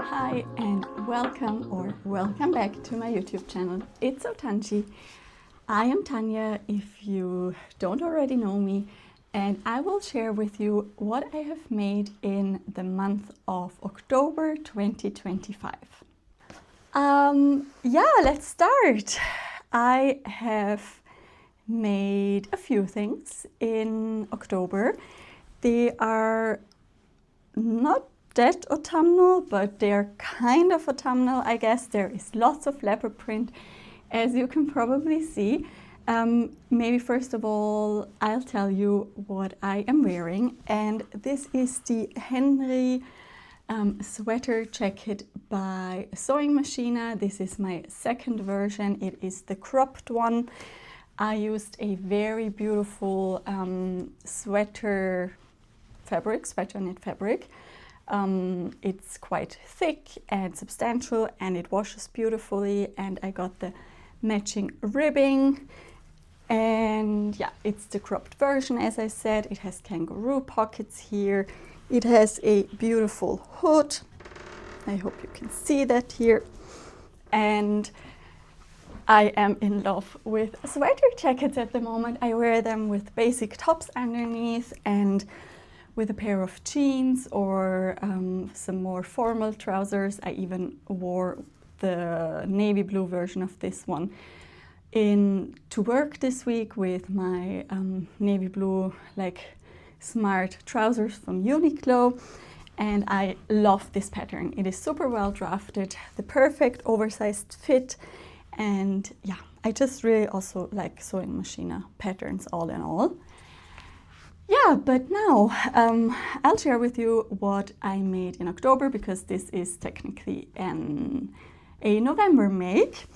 Hi and welcome back to my YouTube channel. It's Otanchi. I am Tanya if you don't already know me, and I will share with you what I have made in the month of October 2025. Let's start. I have made a few things in October. They are not that autumnal, but they're kind of autumnal, I guess. There is lots of leopard print, as you can probably see. Maybe first of all, I'll tell you what I am wearing. And this is the Henry sweater jacket by Sewing Machina. This is my second version. It is the cropped one. I used a very beautiful sweater knit fabric. It's quite thick and substantial, and it washes beautifully, and I got the matching ribbing. And yeah, it's the cropped version, as I said. It has kangaroo pockets here. It has a beautiful hood. I hope you can see that here. And I am in love with sweater jackets at the moment. I wear them with basic tops underneath and with a pair of jeans or some more formal trousers. I even wore the navy blue version of this one to work this week with my navy blue smart trousers from Uniqlo, and I love this pattern. It is super well drafted, the perfect oversized fit, and yeah, I just really also like Sewing Machina patterns all in all. Yeah, but now I'll share with you what I made in October, because this is technically a November make.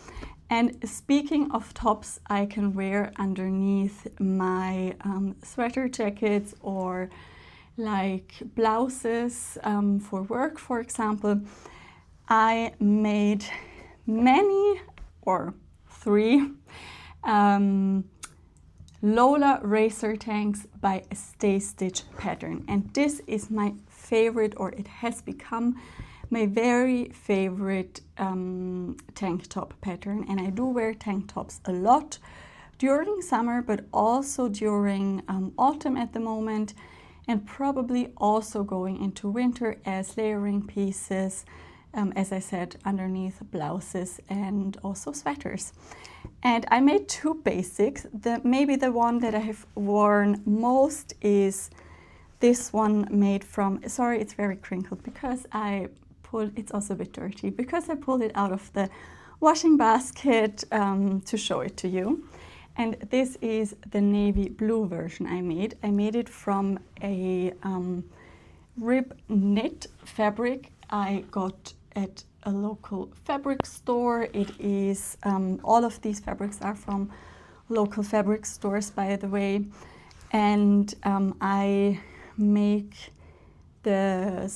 And speaking of tops, I can wear underneath my sweater jackets or like blouses for work, for example. I made three Lola racer tanks by Stay Stitch pattern, and this is my favorite, or it has become my very favorite tank top pattern. And I do wear tank tops a lot during summer, but also during autumn at the moment, and probably also going into winter as layering pieces, as I said, underneath blouses and also sweaters. And I made two basics. Maybe the one that I have worn most is this one made from, sorry, it's very crinkled because it's also a bit dirty because I pulled it out of the washing basket to show it to you. And this is the navy blue version I made. I made it from a rib knit fabric I got at a local fabric store. It is, all of these fabrics are from local fabric stores, by the way. And I make the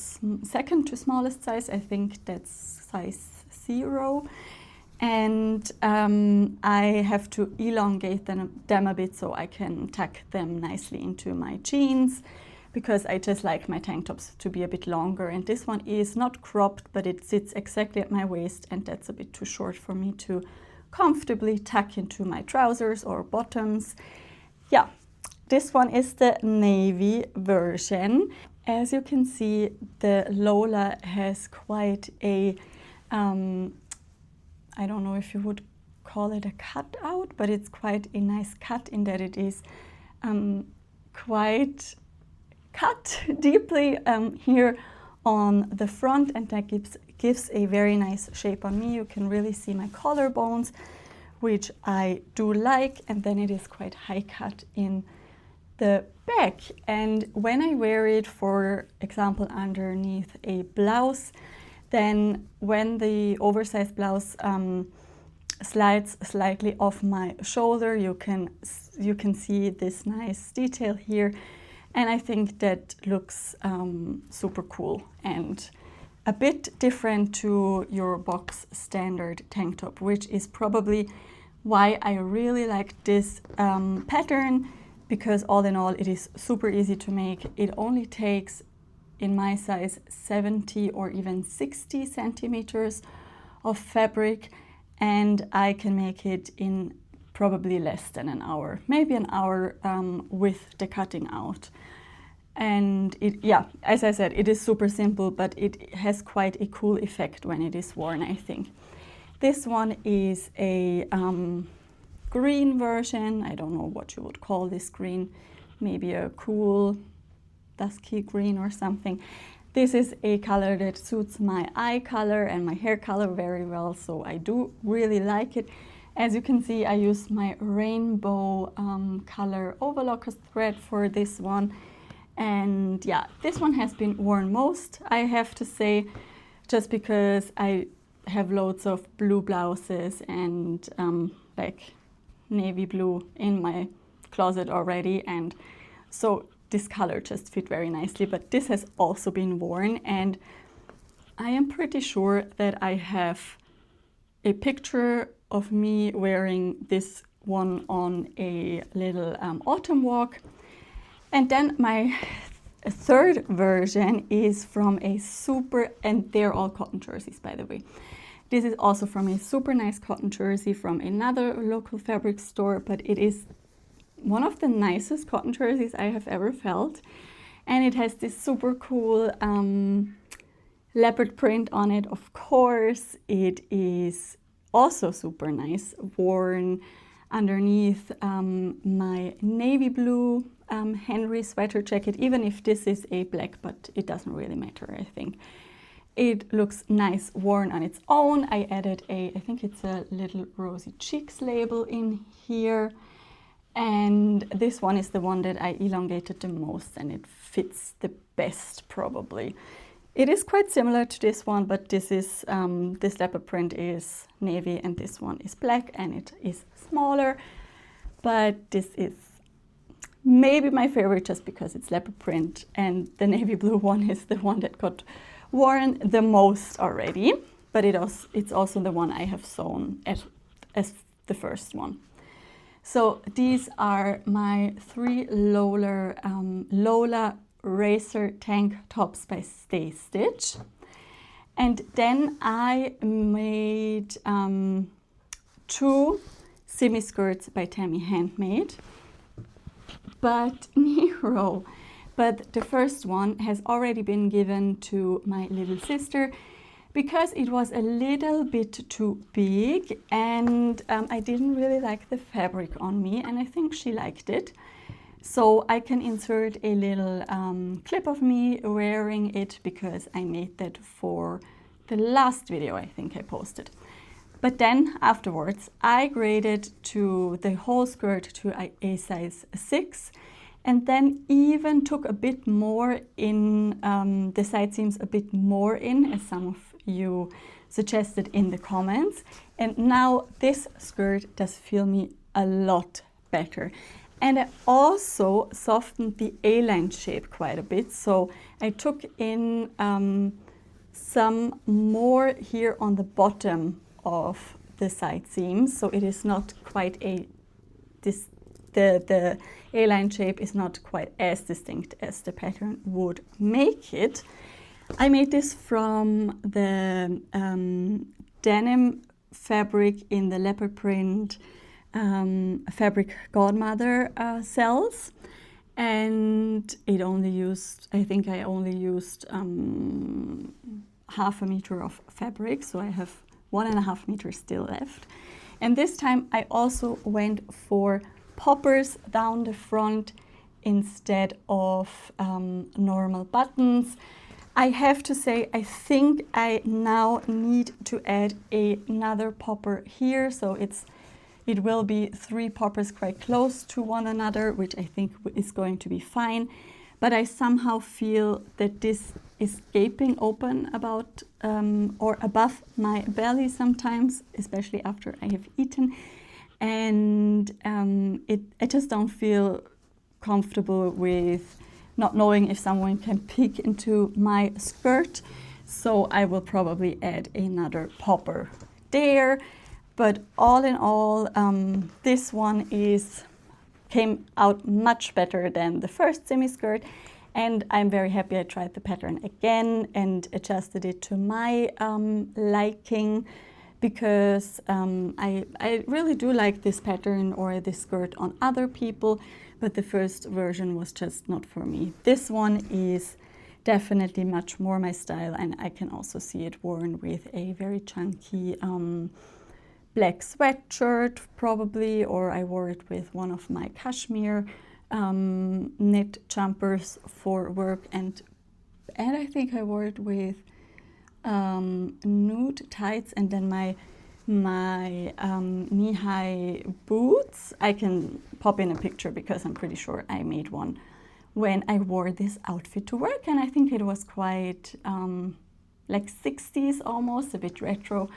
second to smallest size. I think that's size 0. And I have to elongate them a bit so I can tuck them nicely into my jeans, because I just like my tank tops to be a bit longer. And this one is not cropped, but it sits exactly at my waist, and that's a bit too short for me to comfortably tuck into my trousers or bottoms. Yeah, this one is the navy version. As you can see, the Lola has quite a, I don't know if you would call it a cutout, but it's quite a nice cut in that it is quite cut deeply here on the front, and that gives a very nice shape on me. You can really see my collarbones, which I do like, and then it is quite high cut in the back. And when I wear it, for example, underneath a blouse, then when the oversized blouse slides slightly off my shoulder, you can see this nice detail here. And I think that looks super cool and a bit different to your box standard tank top, which is probably why I really like this pattern, because all in all it is super easy to make. It only takes in my size 70 or even 60 centimeters of fabric, and I can make it in probably less than an hour, maybe an hour with the cutting out. And it, yeah, as I said, it is super simple, but it has quite a cool effect when it is worn, I think. This one is a green version. I don't know what you would call this green, maybe a cool dusky green or something. This is a color that suits my eye color and my hair color very well, so I do really like it. As you can see, I used my rainbow color overlocker thread for this one. And yeah, this one has been worn most, I have to say, just because I have loads of blue blouses and like navy blue in my closet already, and so this color just fit very nicely. But this has also been worn, and I am pretty sure that I have a picture of me wearing this one on a little autumn walk. And then my third version is from a super, and they're all cotton jerseys, by the way. This is also from a super nice cotton jersey from another local fabric store, but it is one of the nicest cotton jerseys I have ever felt. And it has this super cool leopard print on it, of course. It is also super nice, worn underneath my navy blue Henry sweater jacket, even if this is a black, but it doesn't really matter, I think. It looks nice worn on its own. I added I think it's a little Rosy Cheeks label in here. And this one is the one that I elongated the most, and it fits the best probably. It is quite similar to this one, but this is this leopard print is navy and this one is black, and it is smaller. But this is maybe my favorite just because it's leopard print, and the navy blue one is the one that got worn the most already. But it's also the one I have sewn as the first one. So these are my 3 Lola Racer tank tops by Stay Stitch. And then I made 2 semi-skirts by Tammy Handmade. But Nero. But the first one has already been given to my little sister because it was a little bit too big, and I didn't really like the fabric on me, and I think she liked it. So I can insert a little clip of me wearing it because I made that for the last video I think I posted. But then afterwards I graded to the whole skirt to a size 6, and then even took a bit more in the side seams, a bit more in, as some of you suggested in the comments. And now this skirt does feel me a lot better. And I also softened the A-line shape quite a bit. So I took in some more here on the bottom of the side seams. So it is not quite the A-line shape is not quite as distinct as the pattern would make it. I made this from the denim fabric in the leopard print fabric godmother cells, and it only used, I think I only used half a meter of fabric, so I have 1.5 meters still left. And this time I also went for poppers down the front instead of normal buttons. I have to say, I think I now need to add another popper here, so it will be 3 poppers quite close to one another, which I think is going to be fine. But I somehow feel that this is gaping open about or above my belly sometimes, especially after I have eaten. And I just don't feel comfortable with not knowing if someone can peek into my skirt. So I will probably add another popper there. But all in all, this one came out much better than the first semi-skirt. And I'm very happy I tried the pattern again and adjusted it to my liking, because I really do like this pattern or this skirt on other people, but the first version was just not for me. This one is definitely much more my style, and I can also see it worn with a very chunky black sweatshirt probably, or I wore it with one of my cashmere knit jumpers for work, and I think I wore it with nude tights and then my knee-high boots. I can pop in a picture because I'm pretty sure I made one when I wore this outfit to work, and I think it was quite like 60s almost, a bit retro,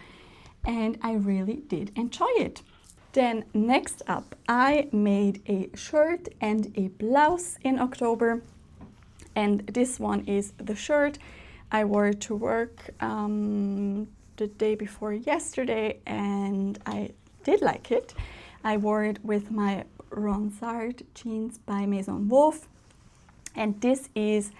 and I really did enjoy it. Then next up, I made a shirt and a blouse in October, and this one is the shirt. I wore it to work the day before yesterday, and I did like it. I wore it with my Ronsard jeans by Maison Wolf, and this is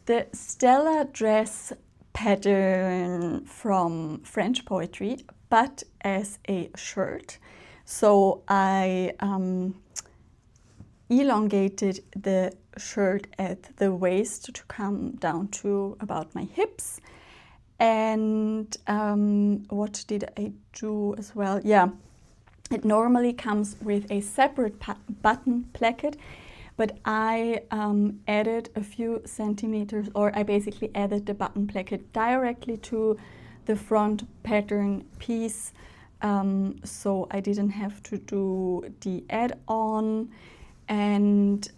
the Stella dress pattern from French poetry, but as a shirt. So I elongated the shirt at the waist to come down to about my hips. And what did I do as well? Yeah, it normally comes with a separate button placket, but I added a few centimeters, or I basically added the button placket directly to the front pattern piece, so I didn't have to do the add-on. And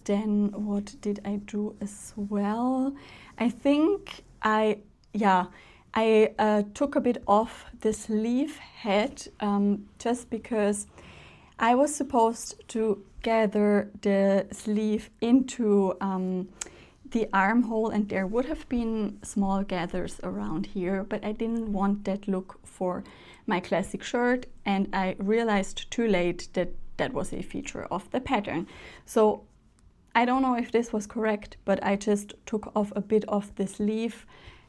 then what did I do as well? I think I took a bit off the sleeve head, just because I was supposed to gather the sleeve into the armhole, and there would have been small gathers around here, but I didn't want that look for my classic shirt, and I realized too late that that was a feature of the pattern. So I don't know if this was correct, but I just took off a bit of the sleeve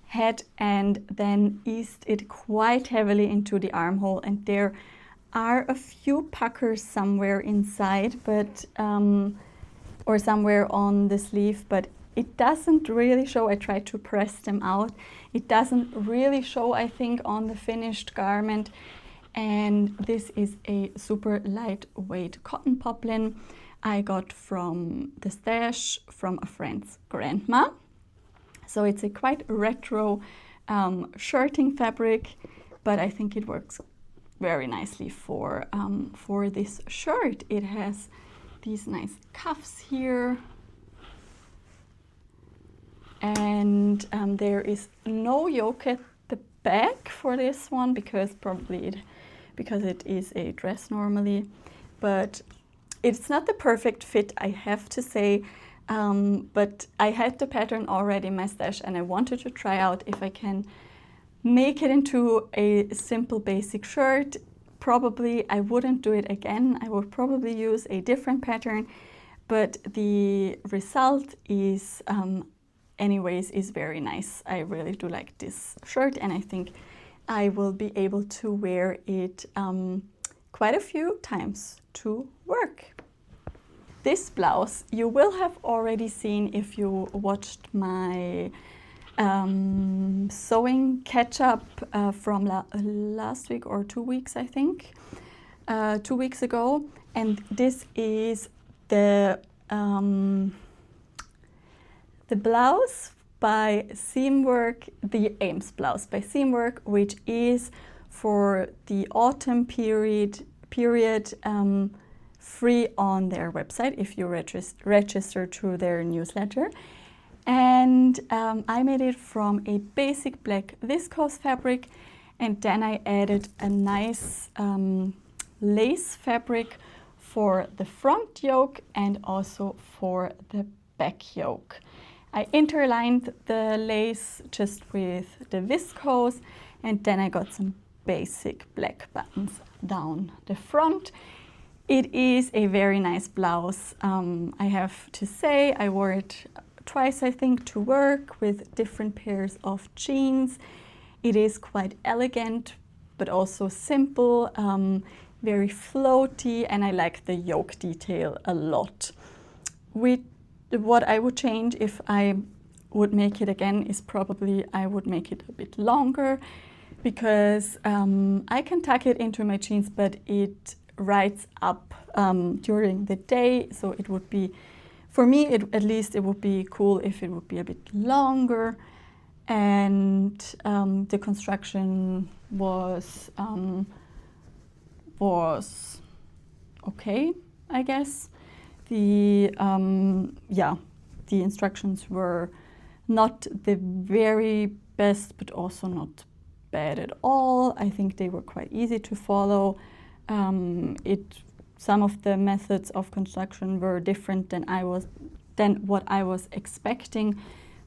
head and then eased it quite heavily into the armhole, and there are a few puckers somewhere inside, but or somewhere on the sleeve, but it doesn't really show. I tried to press them out. It doesn't really show, I think, on the finished garment. And this is a super lightweight cotton poplin I got from the stash from a friend's grandma. So it's a quite retro shirting fabric, but I think it works very nicely for this shirt. It has these nice cuffs here, and there is no yoke at the back for this one because it is a dress normally, but it's not the perfect fit, I have to say. But I had the pattern already in my stash, and I wanted to try out if I can make it into a simple basic shirt. Probably I wouldn't do it again. I would probably use a different pattern, but the result is anyways is very nice. I really do like this shirt, and I think I will be able to wear it quite a few times to work. This blouse you will have already seen if you watched my sewing catch-up from last week or 2 weeks, I think, 2 weeks ago. And this is the blouse by Seamwork, the Ames blouse by Seamwork, which is for the autumn period free on their website if you register through their newsletter. And I made it from a basic black viscose fabric, and then I added a nice lace fabric for the front yoke and also for the back yoke. I interlined the lace just with the viscose, and then I got some basic black buttons down the front. It is a very nice blouse. I have to say, I wore it twice, I think, to work with different pairs of jeans. It is quite elegant, but also simple, very floaty, and I like the yoke detail a lot. What I would change if I would make it again is probably I would make it a bit longer, because I can tuck it into my jeans, but it rides up during the day, so it would be, for me at least, it would be cool if it would be a bit longer. And the construction was okay, I guess. The instructions were not the very best, but also not bad at all. I think they were quite easy to follow. Some of the methods of construction were different than what I was expecting,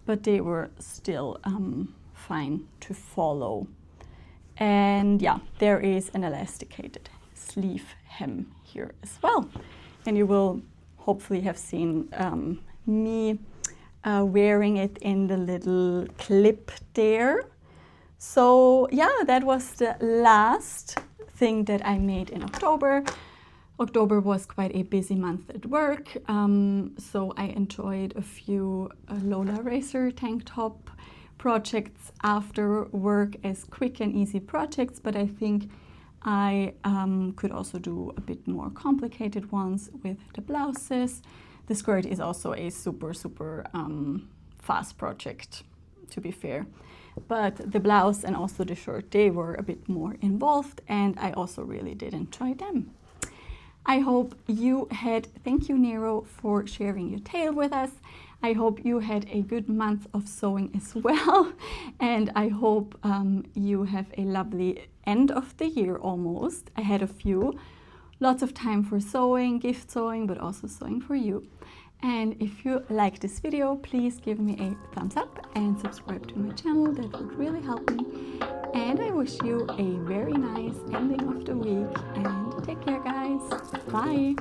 but they were still fine to follow. And yeah, there is an elasticated sleeve hem here as well. And you will hopefully have seen me wearing it in the little clip there. So yeah, that was the last thing that I made in October. October was quite a busy month at work, so I enjoyed a few Lola Racer tank top projects after work as quick and easy projects, but I think I could also do a bit more complicated ones with the blouses. The skirt is also a super fast project, to be fair. But the blouse and also the shirt, they were a bit more involved, and I also really did enjoy them. I hope you had, thank you Nero for sharing your tale with us. I hope you had a good month of sewing as well. And I hope you have a lovely end of the year almost ahead of you. Lots of time for sewing, gift sewing, but also sewing for you. And if you like this video, please give me a thumbs up and subscribe to my channel. That would really help me. And I wish you a very nice ending of the week, and take care guys. Bye.